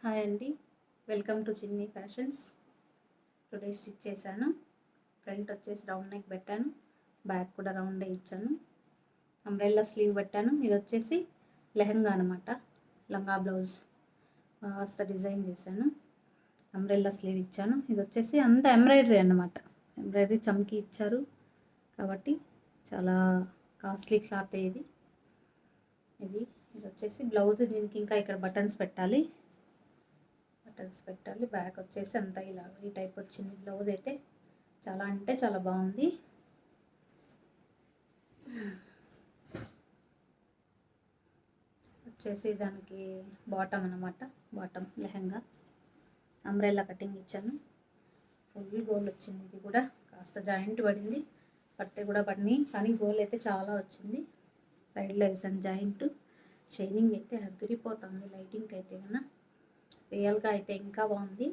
Hi అండి, welcome to చిన్ని fashions. Today stitch చేశాను. ఫ్రంట్ వచ్చేసి రౌండ్ నెక్ పెట్టాను, బ్యాక్ కూడా రౌండే ఇచ్చాను. అంబ్రెల్లా స్లీవ్ పెట్టాను. ఇది వచ్చేసి లెహంగా అనమాట, లంగా బ్లౌజ్ కాస్త డిజైన్ చేశాను. అంబ్రెల్లా స్లీవ్ ఇచ్చాను. ఇది వచ్చేసి అంత ఎంబ్రాయిడరీ అన్నమాట, ఎంబ్రాయిడరీ చమ్కీ ఇచ్చారు కాబట్టి చాలా కాస్ట్లీ క్లాత్ ఇది. ఇది వచ్చేసి బ్లౌజ్. దీనికి ఇంకా ఇక్కడ బటన్స్ పెట్టాలి. బ్యాక్ వచ్చేసి అంతా ఇలా ఈ టైప్ వచ్చింది. బ్లౌజ్ అయితే చాలా అంటే చాలా బాగుంది. వచ్చేసి దానికి బాటమ్ అన్నమాట, బాటమ్ లెహంగా అంబ్రెల్లా కటింగ్ ఇచ్చాను. ఫుల్ గోల్ వచ్చింది. ఇది కూడా కాస్త జాయింట్ పడింది, పట్టే కూడా పడినాయి, కానీ గోల్ అయితే చాలా వచ్చింది. సైడ్లో వేసాను జాయింట్. షైనింగ్ అయితే అదిరిపోతుంది. లైటింగ్ అయితే కన్నా రియల్గా అయితే ఇంకా బాగుంది.